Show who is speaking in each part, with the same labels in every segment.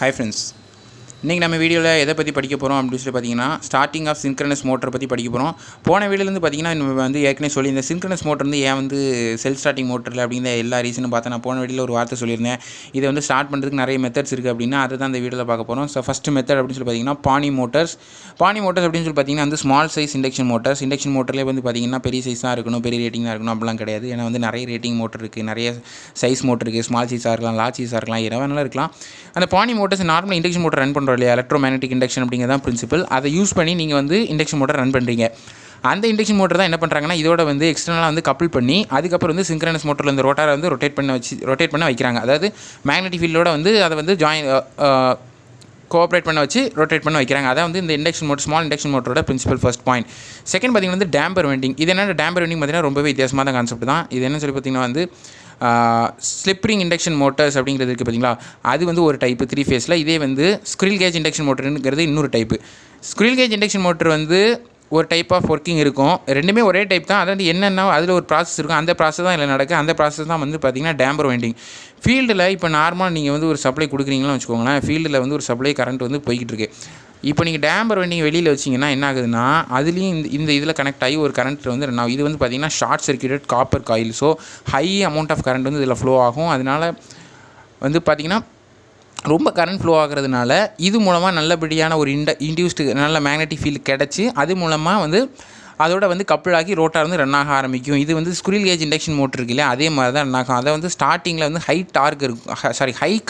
Speaker 1: Hi friends. இன்றைக்கி நம்ம வீடியோவில் எதை பற்றி படிக்க போகிறோம் அப்படின்னு சொல்லி பார்த்தீங்கன்னா ஸ்டார்டிங் ஆஃப் சின்க்ரனஸ் மோட்டரை பற்றி படிக்க போகிறோம். போன வீடியோலேருந்து பார்த்தீங்கன்னா நம்ம வந்து ஏற்கனவே சொல்லி இந்த சின்க்ரனஸ் மோட்டர் வந்து ஏன் வந்து செல்ஃப் ஸ்டார்டிங் மோட்டரில் அப்படிங்கிற எல்லா ரீசனும் பார்த்தா நான் போன வீடியோவில் ஒரு வார்த்தை சொல்லியிருந்தேன். இதை வந்து ஸ்டார்ட் பண்ணுறதுக்கு நிறைய மெத்தட்ஸ் இருக்குது அப்படின்னா அதை தான் இந்த வீடியோவில் பார்க்க போகிறோம். ஸோ ஃபஸ்ட்டு மெத்தட் அப்படின்னு சொல்லி பார்த்தீங்கன்னா பானி மோட்டர்ஸ் அப்படின்னு சொல்லி பார்த்தீங்கன்னா வந்து ஸ்மால் சைஸ் இண்டக்ஷன் மோட்டர்லேயே வந்து பார்த்தீங்கன்னா பெரிய சைஸ் தான் இருக்கணும், பெரிய ரேட்டிங் தான் இருக்கணும் அப்படிலாம் கிடையாது. ஏன்னா வந்து நிறைய ரேட்டிங் மோட்டர் இருக்குது, நிறைய சைஸ் மோட்டர் இருக்குது. ஸ்மால் சைஸாக இருக்கலாம், லார்ஜ் சைஸாக இருக்கலாம், எவ்வளோ இருக்கலாம். அந்த பானி motors normal induction motor run பண்ணுறோம் இல்லையா, எலக்ட்ரோமேக்னெட்டிக் இண்டக்ஷன் அப்படிங்கிறதான் பிரின்சிபல். அதை யூஸ் பண்ணி நீங்கள் வந்து இண்டக்ஷன் மோட்டர் ரன் பண்ணுறீங்க. அந்த இண்டக்ஷன் மோட்டர் தான் என்ன பண்ணுறாங்கன்னா இதோட வந்து எக்ஸ்டர்னலாக வந்து கப்பிள் பண்ணி அதுக்கப்புறம் வந்து சின்க்ரனஸ் மோட்டரில் இந்த ரோட்டாரை வந்து ரொட்டேட் பண்ண வைக்கிறாங்க. அதாவது மேக்னெட்டிக் ஃபீல்டோட வந்து அதை வந்து கோஆப்ரேட் பண்ண வச்சு ரொட்டேட் பண்ண வைக்கிறாங்க. அதான் வந்து இந்த இண்டக்ஷன் மோட்டர், ஸ்மால் இண்டக்ஷன் மோட்டரோட பிரின்சிபல் ஃபர்ஸ்ட் பாயிண்ட். செகண்ட் பார்த்திங்கன்னா வந்து டேம்பர் வெண்டிங். இது என்ன டேம்பர் வெண்டிங் பார்த்தீங்கன்னா ரொம்பவே வித்தியாசமாக தான் கான்செப்ட் தான். இது என்ன சொல்லி பார்த்தீங்கன்னா வந்து ஸ்லிப்ரிங் இண்டக்ஷன் மோட்டர்ஸ் அப்படிங்கிறது இருக்குது பார்த்தீங்களா, அது வந்து ஒரு டைப்பு 3 ஃபேஸில். இதே வந்து ஸ்குரில் கேஜ் இண்டக்ஷன் மோட்டருங்கிறது இன்னொரு type. Squirrel cage induction motor வந்து ஒரு டைப் ஆஃப் ஒர்க்கிங் இருக்கும். ரெண்டுமே ஒரே டைப் தான். அதாவது என்னென்னா அதில் ஒரு ப்ராசஸ் இருக்கும், அந்த ப்ராசஸ் தான் இதில் நடக்குது. அந்த ப்ராசஸ் தான் வந்து பார்த்திங்கன்னா டேம்பர் வைண்டிங். ஃபீல்டில் இப்போ நார்மலாக நீங்கள் வந்து ஒரு சப்ளை கொடுக்குறீங்கன்னு வச்சுக்கோங்களேன், ஃபீல்டில் வந்து ஒரு சப்ளை கரண்ட் வந்து போய்கிட்டு இருக்கு. இப்போ நீங்கள் டேம்பர் வைண்டிங் வெளியில் வச்சிங்கன்னா என்ன ஆகுதுன்னா அதுலேயும் இந்த இதில் கனெக்ட் ஆகி ஒரு கரண்ட் வந்து ரன் ஆகும். இது வந்து பார்த்திங்கன்னா short circuited copper coil. So high amount of current வந்து இதில் ஃப்ளோ ஆகும். அதனால் வந்து பார்த்திங்கன்னா ரொம்ப கரண்ட் ஃப்ளோ ஆகிறதுனால இது மூலமாக நல்லபடியான ஒரு இன்டியூஸ்டு நல்ல மேக்னெட்டிக் ஃபீல்டு கிடச்சி அது மூலமாக வந்து அதோட வந்து கப்பிள் ஆகி ரோட்டார் வந்து ரன் ஆக ஆரம்பிக்கும். இது வந்து ஸ்குரில் கேஜ் இண்டக்ஷன் மோட்டர் இருக்கு இல்லையா, அதே மாதிரி தான் ரன் ஆகும். அதை வந்து ஸ்டார்டிங்கில் வந்து ஹை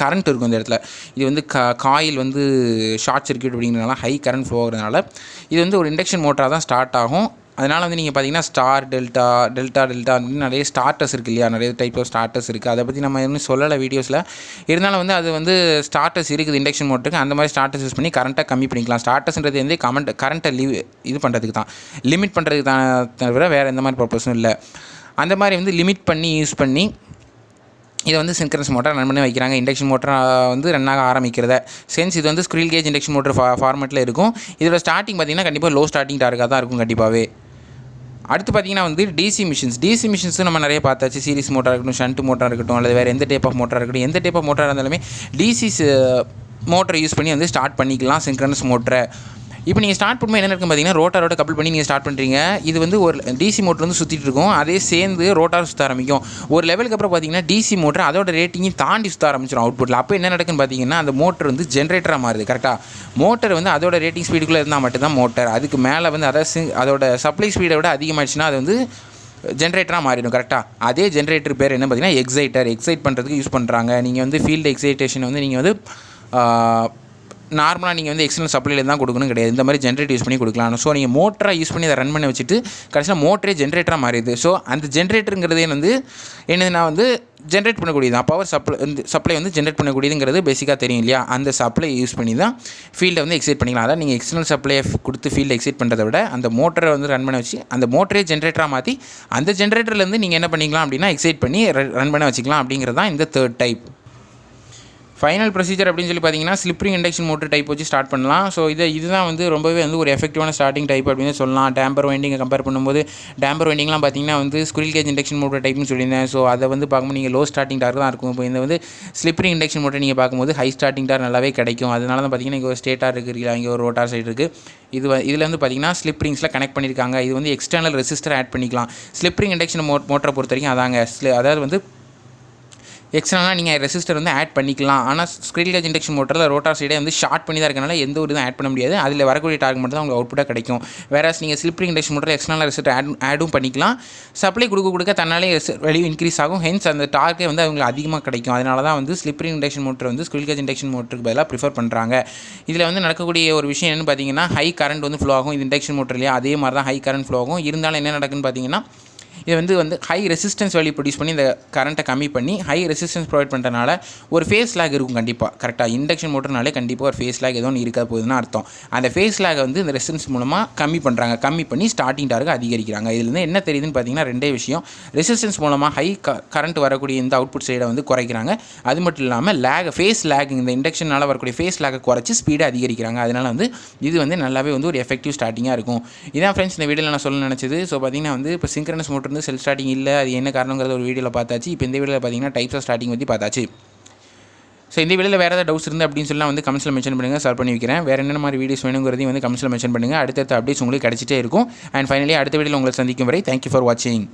Speaker 1: கரண்ட் இருக்கும் இந்த இடத்துல. இது வந்து காயில் வந்து ஷார்ட் சர்க்யூட் அப்படிங்கிறதுனால ஹை கரண்ட் ஃப்ளோ ஆகிறதுனால இது வந்து ஒரு இண்டக்ஷன் மோட்டராக தான் ஸ்டார்ட் ஆகும். அதனால் வந்து நீங்கள் பார்த்தீங்கன்னா ஸ்டார், டெல்டா அப்படின்னு நிறைய ஸ்டார்டர்ஸ் இருக்குது இல்லையா, நிறைய டைப் ஆஃப் ஸ்டார்டர்ஸ் இருக்குது. அதை பற்றி நம்ம இன்னும் சொல்லலை வீடியோஸில். இருந்தாலும் வந்து அது வந்து ஸ்டார்டர்ஸ் இருக்குது இண்டக்ஷன் மோட்டருக்கு. அந்த மாதிரி ஸ்டார்டர்ஸ் யூஸ் பண்ணி கரண்ட்டை கம்மி பண்ணிக்கலாம். ஸ்டார்டர்ஸ்ன்றது வந்து கரண்ட்டை இது பண்ணுறதுக்கு தான், லிமிட் பண்ணுறதுக்கு தான், தவிர வேறு எந்த மாதிரி பர்பஸும் இல்லை. அந்த மாதிரி வந்து லிமிட் பண்ணி யூஸ் பண்ணி இதை வந்து சின்க்ரனஸ் மோட்டர் ரன் பண்ணி வைக்கிறாங்க. இண்டக்ஷன் மோட்டர் வந்து ரன் ஆக ஆரம்பிக்கிறத சென்ஸ் இது வந்து ஸ்குரில் கேஜ் இண்டக்ஷன் மோட்டர் ஃபார்மேட்டில் இருக்கும். இதோட ஸ்டார்டிங் பார்த்திங்கன்னா கண்டிப்பாக லோ ஸ்டார்டிங் டார்க்காக தான் இருக்கும் கண்டிப்பாகவே. அடுத்து பார்த்திங்கன்னா வந்து டிசி மிஷின்ஸும் நம்ம நிறைய பார்த்தாச்சு. சீரிஸ் மோட்டார் இருக்கட்டும், ஷண்ட் மோட்டார் இருக்கட்டும், அல்லது வேறு எந்த டைப் ஆஃப் மோட்டார் இருக்கட்டும், எந்த டைப் ஆஃப் மோட்டார் இருந்தாலுமே டிசி மோட்டரை யூஸ் பண்ணி வந்து ஸ்டார்ட் பண்ணிக்கலாம் சின்க்ரனஸ் மோட்டரை. இப்போ நீங்கள் ஸ்டார்ட் பண்ணும்போது என்ன இருக்கும் பார்த்தீங்கன்னா ரோட்டாரோட கப்பிள் பண்ணி நீங்கள் ஸ்டார்ட் பண்ணுறீங்க. இது வந்து ஒரு டிசி மோட்டர் வந்து சுற்றிட்டு இருக்கும், அதே சேர்ந்து ரோட்டார் சுற்ற ஆரம்பிக்கும். ஒரு லெவலுக்கு அப்புறம் பார்த்தீங்கன்னா டிசி மோட்டர் அதோட ரேட்டிங்கையும் தாண்டி சுற்ற ஆரம்பிச்சிடும் அவுட்புட்டில். அப்போ என்ன நடக்குன்னு பார்த்தீங்கன்னா அந்த மோட்டர் வந்து ஜென்ரேட்டராக மாறுது. கரெக்டாக மோட்டர் வந்து அதோட ரேட்டிங் ஸ்பீடுக்குள்ளே இருந்தால் மட்டும்தான் மோட்டர். அதுக்கு மேலே வந்து அதோட சப்ளை ஸ்பீடை விட அதிகமாகிடுச்சுன்னா அது வந்து ஜென்ரேட்டராக மாறிடும். கரெக்டாக அதே ஜென்ரேட்டர் பேர் என்ன பார்த்தீங்கன்னா எக்ஸைட் பண்ணுறதுக்கு யூஸ் பண்ணுறாங்க. நீங்கள் வந்து ஃபீல்டு எக்ஸைட்டேஷன் வந்து நீங்கள் வந்து நார்மலாக நீங்கள் வந்து எக்ஸ்டர்னல் சப்ளைல தான் கொடுக்கணும் கிடையாது, இந்த மாதிரி ஜென்ரேட் யூஸ் பண்ணி கொடுக்கலாம். ஸோ நீங்கள் மோட்டராக யூஸ் பண்ணி அதை ரன் பண்ணி வச்சுட்டு கடைசியில் மோட்டரே ஜென்ரேட்டராக மாறிடுது. ஸோ அந்த ஜென்ரேட்டருங்கிறதே வந்து என்னதுன்னா வந்து ஜென்ரேட் பண்ணக்கூடியது தான், பவர் சப்ளை வந்து ஜென்ரேட் பண்ணக்கூடியதுங்கிறது பேசிக்காக தெரியும் இல்லையா. அந்த சப்ளை யூஸ் பண்ணி தான் ஃபீல்டை வந்து எக்ஸைட் பண்ணிக்கலாம். அதாவது நீங்கள் எக்ஸ்டர்னல் சப்ளையை கொடுத்து ஃபீல்டு எக்ஸைட் பண்ணுறதை விட அந்த மோட்டரை வந்து ரன் பண்ண வச்சு அந்த மோட்டரே ஜென்ரேட்டராக மாற்றி அந்த ஜென்ரேட்டர்லேருந்து நீங்கள் என்ன பண்ணிக்கலாம் அப்படின்னா எக்ஸைட் பண்ணி ரன் பண்ண வச்சுக்கலாம். அப்படிங்கிறது தான் இந்த தேர்ட் டைப். ஃபைனல் ப்ரொசீஜர் அப்படின்னு சொல்லி பார்த்தீங்கன்னா ஸ்லிப்ரிங் இண்டக்ஷன் மோட்டர் டைப் வச்சு ஸ்டார்ட் பண்ணலாம். ஸோ இதுதான் வந்து ரொம்பவே வந்து ஒரு எஃபெக்டிவான ஸ்டார்டிங் டைப் அப்படின்னு சொல்லலாம். டேம்பர் வைண்டிங்கை கம்பேர் பண்ணும்போது டேம்பர் வைண்டிங்லாம் பார்த்தீங்கன்னா வந்து ஸ்குரில் கேஜ் இண்டக்ஷன் மோட்டர் டைப்னு சொல்லியிருந்தேன். ஸோ அதை வந்து பார்க்கும்போது நீங்கள் லோ ஸ்டார்டிங் டார்க் தான் இருக்கும். இப்போ இந்த வந்து ஸ்லிப்ரிங் இண்டக்ஷன் மோட்டர் நீங்கள் பார்க்கும்போது ஹை ஸ்டார்டிங் டார் நல்லாவே கிடைக்கும். அதனால தான் பார்த்தீங்கன்னா இங்கே ஒரு ஸ்டேட்டார் இருக்குது, இங்கே ஒரு ரோட்டார் சைடு இருக்குது. இதில் வந்து பார்த்திங்கன்னா ஸ்லிப்ரிங்ஸில் கனெக்ட் பண்ணியிருக்காங்க. இது வந்து எக்ஸ்டர்னல் ரெசிஸ்டர் ஆட் பண்ணிக்கலாம். ஸ்லிப்ரிங் இண்டக்ஷன் மோட்டரை பொறுத்த வரைக்கும் அதாங்க, அதாவது வந்து எக்ஸ்ட்ரானாக நீங்கள் ரெசிஸ்டர் வந்து ஆட் பண்ணிக்கலாம். ஆனால் ஸ்குரில் கேஜ் இண்டக்ஷன் மோட்டரில் ரோட்டார் சைடே வந்து ஷார்ட் பண்ணி தான் இருக்கனால எந்த ஒரு இதுவும் ஆட் பண்ண முடியாது. அதில் வரக்கூடிய டார்க் மட்டும் தான் உங்களுக்கு அவுட்புட்டாக கிடைக்கும். வேறு நீங்கள் ஸ்லிப்ரிங் இண்டக்ஷன் மோட்டரில் எக்ஸ்டர்னல் ரெசிஸ்டர் ஆடும் பண்ணிக்கலாம். சப்ளை கொடுக்க தன்னாலே வேல்யூ இன்க்ரீஸ் ஆகும். ஹென்ஸ் அந்த டார்க்கே வந்து அவங்களுக்கு அதிகமாக கிடைக்கும். அதனால தான் வந்து ஸ்லிப்ரிங் இண்டக்ஷன் மோட்டர் வந்து ஸ்குரில் கேஜ் இண்டக்ஷன் மோட்டருக்கு பதிலாக ப்ரிஃபர் பண்ணுறாங்க. இதில் வந்து நடக்கக்கூடிய ஒரு விஷயம் என்னென்னு பார்த்தீங்கன்னா ஹை கரண்ட் வந்து ஃப்ளோ ஆகும். இது இண்டக்ஷன் மோட்டர்லேயே அதே மாதிரி தான் ஹை கரண்ட் ஃப்ளோ ஆகும். இருந்தாலும் என்ன நடக்குன்னு பார்த்தீங்கன்னா இது வந்து ஹை ரெசிஸ்டன்ஸ் வேல்யூ ப்ரொடியூஸ் பண்ணி இந்த கரண்ட்டை கம்மி பண்ணி ஹை ரெசிஸ்டன்ஸ் ப்ரொவைட் பண்ணுறதுனால ஒரு ஃபேஸ் லேக் இருக்கும் கண்டிப்பாக. கரெக்டாக இண்டக்ஷன் மோட்டர்னாலே கண்டிப்பாக ஒரு ஃபேஸ் லேக் ஏதோ ஒன்று இருக்க போகுதுன்னு அர்த்தம். அந்த ஃபேஸ் லேக்கை வந்து இந்த ரெசிஸ்டன்ஸ் மூலமாக கம்மி பண்ணி ஸ்டார்டிங் டார்க்கு அதிகரிக்கிறாங்க. இதுலேருந்து என்ன தெரியுதுன்னு பார்த்தீங்கன்னா ரெண்டே விஷயம். ரெசிஸ்டன்ஸ் மூலமாக ஹை கரண்ட் வரக்கூடிய இந்த அவுட்புட் சைடை வந்து குறைக்கிறாங்க. அது மட்டும் இல்லாமல் ஃபேஸ் லேக் இந்த இண்டக்ஷனால் வரக்கூடிய ஃபேஸ் லேக்கை குறைச்சி ஸ்பீடை அதிகரிக்கிறாங்க. அதனால் வந்து இது வந்து நல்லாவே வந்து ஒரு எஃபெக்டிவ் ஸ்டார்டிங்காக இருக்கும். இதான் ஃப்ரெண்ட்ஸ் இந்த வீடியோவில் நான் சொல்ல நினச்சது. ஸோ பார்த்தீங்கன்னா வந்து இப்போ சின்க்ரனஸ் மோட்டர் வந்து செல்ஃப் ஸ்டார்டிங் இல்லை, அது என்ன காரணங்கிறத ஒரு வீடியோவில் பார்த்தாச்சு. இப்போ இந்த வீடியோவில் பார்த்தீங்கன்னா டைப்ஸ் ஆஃப் ஸ்டார்டிங் பற்றி பார்த்தாச்சு. ஸோ இந்த வீடியோவில் வேறு ஏதாவது டவுட்ஸ் இருந்து அப்படின்னு சொல்லலாம் வந்து கமெண்ட்ஸில் மென்ஷன் பண்ணுங்கள், சால்வ் பண்ணி வைக்கிறேன். வேறு என்னென்ன மாதிரி வீடியோஸ் வேணுங்கிறதையும் வந்து கமெண்ட்ஸில் மென்ஷன் பண்ணுங்கள். அடுத்த அப்டேட்ஸ் உங்களுக்கு கிடச்சிட்டே இருக்கும். அண்ட் ஃபைனலி அடுத்த வீடியோவில் உங்களை சந்திக்கும் வரை தேங்க்யூ ஃபார் வாட்சிங்.